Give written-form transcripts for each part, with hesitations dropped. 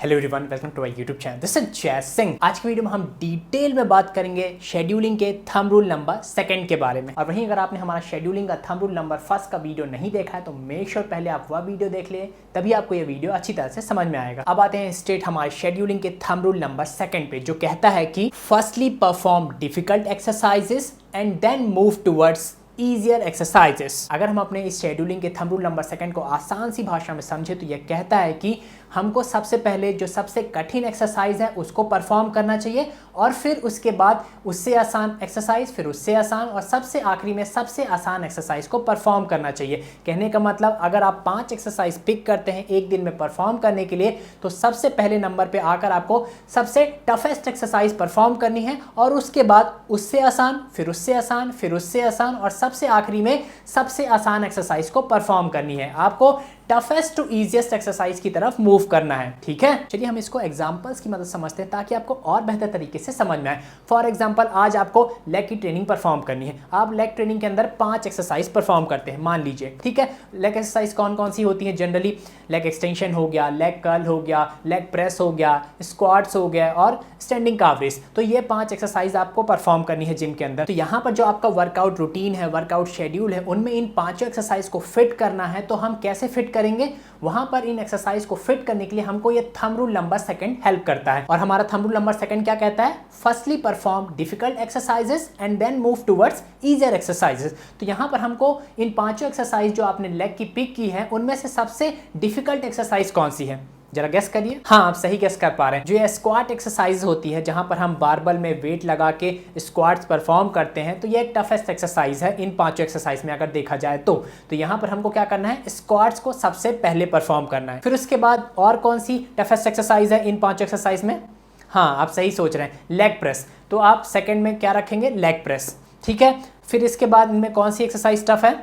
Hello everyone, welcome to my YouTube channel. This is Jay Singh. आज की video में हम डिटेल में बात करेंगे शेड्यूलिंग के थंब रूल नंबर सेकंड के बारे में। और वहीं अगर आपने हमारा शेड्यूलिंग का थंब रूल नंबर फर्स्ट का वीडियो नहीं देखा है तो मेक श्योर पहले आप वह वीडियो देख ले, तभी आपको ये वीडियो अच्छी तरह से समझ में आएगा। अब आते हैं स्ट्रेट हमारे शेड्यूलिंग के थंब रूल नंबर सेकंड पे, जो कहता है कि firstly perform difficult exercises and then move towards easier exercises. अगर हम अपने इस शेड्यूलिंग के थंब रूल नंबर सेकंड को आसान सी भाषा में समझे तो यह कहता है कि हमको सबसे पहले जो सबसे कठिन एक्सरसाइज है उसको परफॉर्म करना चाहिए, और फिर उसके बाद उससे आसान एक्सरसाइज, फिर उससे आसान, और सबसे आखिरी में सबसे आसान एक्सरसाइज को परफॉर्म करना चाहिए। कहने का मतलब अगर आप 5 एक्सरसाइज पिक करते हैं एक दिन में परफॉर्म करने के लिए, तो सबसे पहले नंबर पे आकर आपको सबसे टफेस्ट एक्सरसाइज परफॉर्म करनी है, और उसके बाद उससे आसान, फिर उससे आसान, फिर उससे आसान, और सबसे आखिरी में सबसे आसान एक्सरसाइज को परफॉर्म करनी है। आपको टफेस्ट टू इजीएस्ट एक्सरसाइज की तरफ मूव करना है। ठीक है, चलिए हम इसको एग्जांपल्स की मदद समझते हैं ताकि आपको और बेहतर तरीके से समझ में आए। फॉर एग्जांपल, आज आपको लेग की ट्रेनिंग परफॉर्म करनी है। आप लेग ट्रेनिंग के अंदर 5 एक्सरसाइज परफॉर्म करते हैं, मान लीजिए। ठीक है, लेग एक्सरसाइज कौन कौन सी होती है जनरली? लेग एक्सटेंशन हो गया, लेग कर्ल हो गया, लेग प्रेस हो गया, स्क्वाट्स हो गया और स्टैंडिंग काफ रेज। तो ये 5 एक्सरसाइज आपको परफॉर्म करनी है जिम के अंदर। तो यहाँ पर जो आपका वर्कआउट रूटीन है, वर्कआउट शेड्यूल है, उनमें इन 5 एक्सरसाइज को फिट करना है। तो हम कैसे फिट करेंगे? वहां पर इन एक्सरसाइज को फिट करने के लिए हमको ये thumb rule number second help करता है। और हमारा थंब रूल नंबर सेकंड क्या कहता है? Firstly perform difficult exercises and then move towards easier exercises. तो यहां पर हमको इन 5 एक्सरसाइज जो आपने लेग की पिक की है उनमें से सबसे डिफिकल्ट एक्सरसाइज कौन सी है? जरा गेस करिए। हाँ, आप सही गेस कर पा रहे हैं। जो ये स्क्वाट एक्सरसाइज होती है जहां पर हम बारबल में वेट लगा के स्क्वाट्स परफॉर्म करते हैं, तो ये एक टफेस्ट एक्सरसाइज है इन 5 एक्सरसाइज में अगर देखा जाए तो। यहां पर हमको क्या करना है? स्क्वाट्स को सबसे पहले परफॉर्म करना है। फिर उसके बाद और कौन सी टफेस्ट एक्सरसाइज है इन 5 एक्सरसाइज में? हाँ, आप सही सोच रहे हैं, लेग प्रेस। तो आप सेकेंड में क्या रखेंगे? Leg press. ठीक है, फिर इसके बाद इनमें कौन सी एक्सरसाइज टफ है?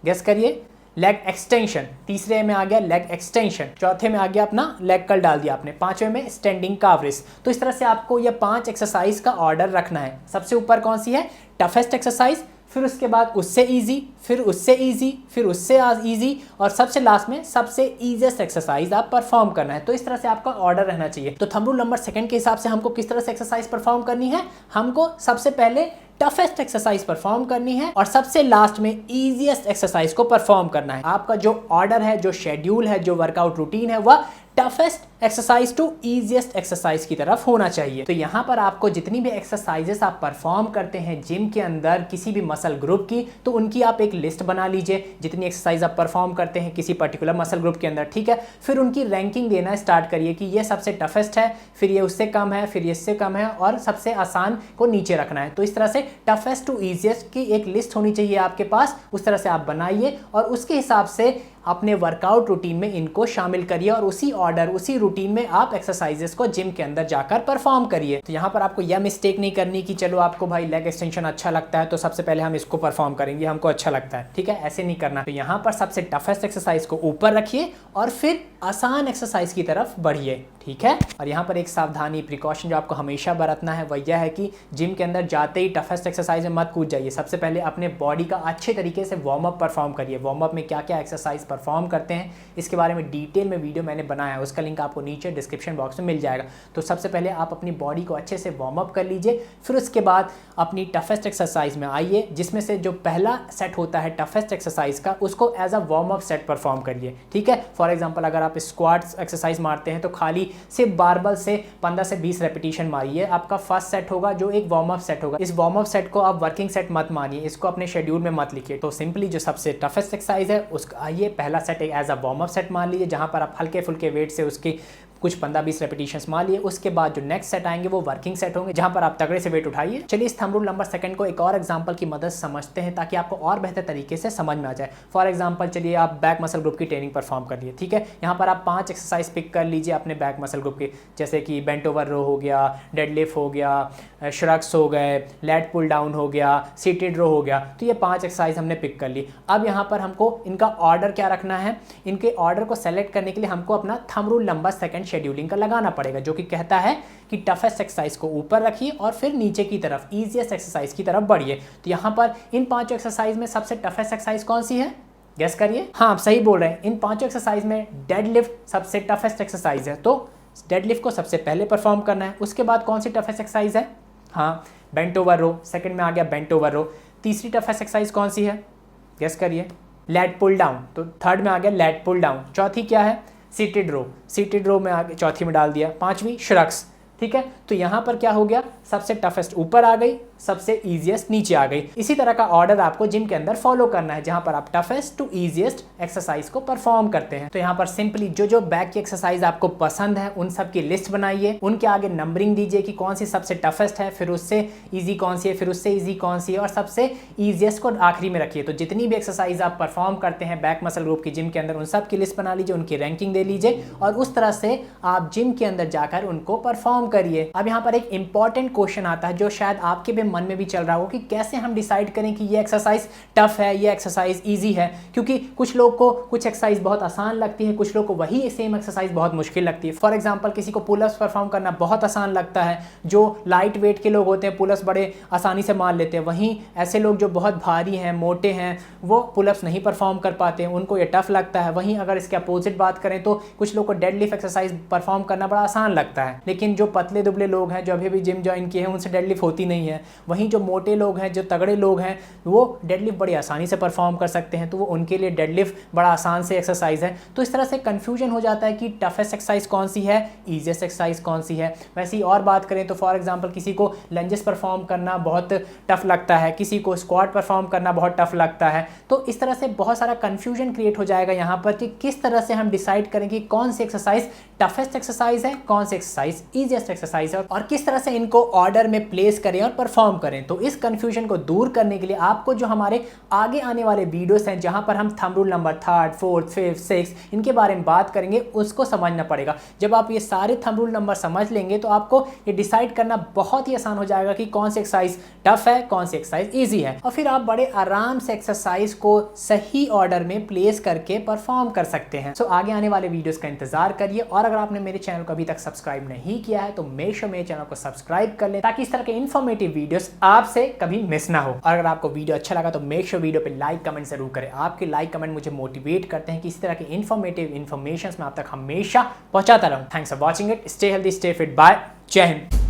गेस करिए। Leg extension. तीसरे में आ गया लेग एक्सटेंशन, चौथे में आ गया अपना लेग कर्ल डाल दिया आपने, पांचवें में स्टैंडिंग काफ रेज। तो इस तरह से आपको ये 5 एक्सरसाइज का ऑर्डर रखना है। सबसे ऊपर कौन सी है? टफेस्ट एक्सरसाइज, फिर उसके बाद उससे इजी, फिर उससे इजी, फिर उससे इजी, और सबसे लास्ट में सबसे इजीएस्ट एक्सरसाइज आप परफॉर्म करना है। तो इस तरह से आपका ऑर्डर रहना चाहिए। तो थंब रूल नंबर सेकंड के हिसाब से हमको किस तरह से एक्सरसाइज परफॉर्म करनी है? हमको सबसे पहले टफेस्ट एक्सरसाइज परफॉर्म करनी है और सबसे लास्ट में इजीएस्ट एक्सरसाइज को परफॉर्म करना है। आपका जो ऑर्डर है, जो शेड्यूल है, जो वर्कआउट रूटीन है, वह toughest exercise to easiest exercise की तरफ होना चाहिए। तो यहाँ पर आपको जितनी भी एक्सरसाइजेस आप परफॉर्म करते हैं जिम के अंदर किसी भी मसल ग्रुप की, तो उनकी आप एक लिस्ट बना लीजिए। जितनी एक्सरसाइज आप परफॉर्म करते हैं किसी पर्टिकुलर मसल ग्रुप के अंदर, ठीक है, फिर उनकी रैंकिंग देना स्टार्ट करिए कि ये सबसे टफेस्ट है, फिर ये उससे कम है, फिर ये इससे कम है, और सबसे आसान को नीचे रखना है। तो इस तरह से टफेस्ट टू इजीएस्ट की एक लिस्ट होनी चाहिए आपके पास। उस तरह से आप बनाइए और उसके हिसाब से अपने वर्कआउट रूटीन में इनको शामिल करिए, और उसी ऑर्डर, उसी रूटीन में आप एक्सरसाइजेस को जिम के अंदर जाकर परफॉर्म करिए। तो यहाँ पर आपको यह मिस्टेक नहीं करनी कि चलो आपको भाई लेग एक्सटेंशन अच्छा लगता है तो सबसे पहले हम इसको परफॉर्म करेंगे, हमको अच्छा लगता है। ठीक है, ऐसे नहीं करना। तो यहाँ पर सबसे टफेस्ट एक्सरसाइज को ऊपर रखिए और फिर आसान एक्सरसाइज की तरफ बढ़िए। ठीक है, और यहाँ पर एक सावधानी, प्रिकॉशन जो आपको हमेशा बरतना है वह यह है कि जिम के अंदर जाते ही टफेस्ट एक्सरसाइज में मत कूद जाइए। सबसे पहले अपने बॉडी का अच्छे तरीके से वार्म अप परफॉर्म करिए। वार्म अप में क्या क्या एक्सरसाइज परफॉर्म करते हैं इसके बारे में डिटेल में वीडियो मैंने बनाया है, उसका लिंक आपको नीचे डिस्क्रिप्शन बॉक्स में मिल जाएगा। तो सबसे पहले आप अपनी बॉडी को अच्छे से वार्म अप कर लीजिए, फिर उसके बाद अपनी टफेस्ट एक्सरसाइज में आइए, जिसमें से जो पहला सेट होता है टफेस्ट एक्सरसाइज का, उसको as a warm up set perform करिए। ठीक है, फॉर एग्जांपल अगर आप स्क्वाट्स एक्सरसाइज मारते हैं तो खाली सिर्फ बारबल से 15 से 20 रेपिटेशन मारिए। आपका फर्स्ट सेट होगा जो एक वार्म अप सेट होगा। इस वार्म अप सेट को आप वर्किंग सेट मत मानिए, इसको अपने शेड्यूल में मत लिखिए। तो सिंपली जो सबसे टफेस्ट एक्सरसाइज है उसका आइए पहला set as a warm up set मान लीजिए, जहां पर आप हल्के फुल्के वेट से उसकी कुछ 15-20 रेपिटेशंस मान लिए। उसके बाद जो नेक्स्ट सेट आएंगे वो वर्किंग सेट होंगे, जहां पर आप तगड़े से वेट उठाइए। चलिए इस थंब रूल नंबर सेकंड को एक और एग्जांपल की मदद समझते हैं ताकि आपको और बेहतर तरीके से समझ में आ जाए। फॉर एग्जांपल, चलिए आप बैक मसल ग्रुप की ट्रेनिंग परफॉर्म करिए। ठीक है, यहाँ पर आप 5 एक्सरसाइज पिक कर लीजिए अपने बैक मसल ग्रुप के, जैसे कि बेंट ओवर रो हो गया, डेडलिफ्ट हो गया, श्रग्स हो गए, लैट पुल डाउन हो गया, सीटेड रो हो गया। तो ये 5 एक्सरसाइज हमने पिक कर ली। अब यहाँ पर हमको इनका ऑर्डर क्या रखना है? इनके ऑर्डर को सेलेक्ट करने के लिए हमको अपना thumb rule number second scheduling का लगाना पड़ेगा, जो कि कहता है कि टफेस्ट एक्सरसाइज को ऊपर रखिए और फिर नीचे की तरफ इजीएस्ट एक्सरसाइज की तरफ बढ़िए। तो यहाँ पर इन 5 एक्सरसाइज में सबसे टफेस्ट एक्सरसाइज कौन सी है? गेस करिए। हाँ, आप सही बोल रहे हैं। इन 5 एक्सरसाइज में डेडलिफ्ट सबसे टफेस्ट एक्सरसाइज है। तो डेडलिफ्ट को सबसे पहले परफॉर्म करना है। उसके बाद कौन सी टफेस्ट एक्सरसाइज है? हाँ, बेंट ओवर रो। सेकंड में आ गया बेंट ओवर रो। तीसरी टफेस्ट एक्सरसाइज कौन सी है? गेस करिए। Lat pull down. तो थर्ड में आ गया लैट पुल डाउन। चौथी क्या है? सीटेड रो। सीटेड रो में आगे चौथी में डाल दिया। पांचवी श्रक्स। ठीक है, तो यहाँ पर क्या हो गया? सबसे टफेस्ट ऊपर आ गई, सबसे इजीएस्ट नीचे आ गई। इसी तरह का ऑर्डर आपको जिम के अंदर फॉलो करना है, जहां पर आप टफेस्ट टू इजीएस्ट एक्सरसाइज को परफॉर्म करते हैं। तो यहाँ पर सिंपली जो जो बैक की एक्सरसाइज आपको पसंद है उन सब की लिस्ट बनाइए, उनके आगे नंबरिंग दीजिए कि कौन सी सबसे टफेस्ट है, फिर उससे ईजी कौन सी है, फिर उससे ईजी कौन सी है, और सबसे ईजिएस्ट को आखिरी में रखिए। तो जितनी भी एक्सरसाइज आप परफॉर्म करते हैं बैक मसल ग्रुप की जिम के अंदर, उन सब की लिस्ट बना लीजिए, उनकी रैंकिंग दे लीजिए और उस तरह से आप जिम के अंदर जाकर उनको परफॉर्म करिए। अब यहाँ पर एक इंपॉर्टेंट क्वेश्चन आता है जो शायद आपके भी मन में भी चल रहा हो कि कैसे हम डिसाइड करें कि ये एक्सरसाइज टफ है, ये एक्सरसाइज इजी है। क्योंकि कुछ लोग को कुछ एक्सरसाइज बहुत आसान लगती है, कुछ लोग को वही सेम एक्सरसाइज बहुत मुश्किल लगती है। फॉर एग्जांपल किसी को पुलअप्स परफॉर्म करना बहुत आसान लगता है, जो लाइट वेट के लोग होते हैं पुलअप्स बड़े आसानी से मार लेते हैं। वहीं ऐसे लोग जो बहुत भारी हैं, मोटे हैं, वो पुलअप्स नहीं परफॉर्म कर पाते हैं, उनको ये टफ लगता है। वहीं अगर इसके अपोजिट बात करें तो कुछ लोग को डेडलिफ्ट एक्सरसाइज परफॉर्म करना बड़ा आसान लगता है, लेकिन जो पतले दुबले लोग हैं, जो अभी भी जिम ज्वाइन किए हैं, उनसे डेडलिफ्ट होती नहीं है। वहीं जो मोटे लोग हैं, जो तगड़े लोग हैं, वो डेडलिफ्ट बड़ी आसानी से परफॉर्म कर सकते हैं, तो वो उनके लिए डेडलिफ्ट बड़ा आसान से एक्सरसाइज है। तो इस तरह से कंफ्यूजन हो जाता है कि टफेस्ट एक्सरसाइज कौन सी है, ईजीएस्ट एक्सरसाइज कौन सी है। वैसे ही और बात करें तो फॉर एग्जांपल किसी को लंजेस परफॉर्म करना बहुत टफ लगता है, किसी को स्क्वाट परफॉर्म करना बहुत टफ लगता है। तो इस तरह से बहुत सारा कंफ्यूजन क्रिएट हो जाएगा यहाँ पर कि किस तरह से हम डिसाइड करें कि कौन सी एक्सरसाइज टफेस्ट एक्सरसाइज है, कौन सी एक्सरसाइज ईजीएस्ट एक्सरसाइज है, और किस तरह से इनको ऑर्डर में प्लेस करें और परफॉर्म करें। तो इस कंफ्यूजन को दूर करने के लिए आपको जो हमारे आगे आने वाले वीडियोस हैं, जहां पर हम थंब रूल नंबर 3, 4, 5, 6 इनके बारे में बात करेंगे, उसको समझना पड़ेगा। जब आप ये सारे थंब रूल नंबर समझ लेंगे तो आपको ये डिसाइड करना बहुत ही आसान हो जाएगा कि कौन सी एक्सरसाइज टफ है, कौन सी एक्सरसाइज ईजी है, और फिर आप बड़े आराम से एक्सरसाइज को सही ऑर्डर में प्लेस करके परफॉर्म कर सकते हैं। तो आगे आने वाले वीडियोस का इंतजार करिए, और अगर आपने मेरे चैनल को अभी तक सब्सक्राइब नहीं किया है तो मेक श्योर मेरे चैनल को सब्सक्राइब कर लें, ताकि इस तरह के इन्फॉर्मेटिव वीडियोस आपसे कभी मिस ना हो। और अगर आपको वीडियो अच्छा लगा तो मेक श्योर वीडियो पे लाइक कमेंट जरूर करें। आपके लाइक कमेंट मुझे मोटिवेट करते हैं कि इस तरह के इन्फॉर्मेटिव इन्फॉर्मेशन मैं आप तक हमेशा पहुंचाता रहूं। Thanks for watching it. Stay healthy, stay fit. Bye. Jai Hind.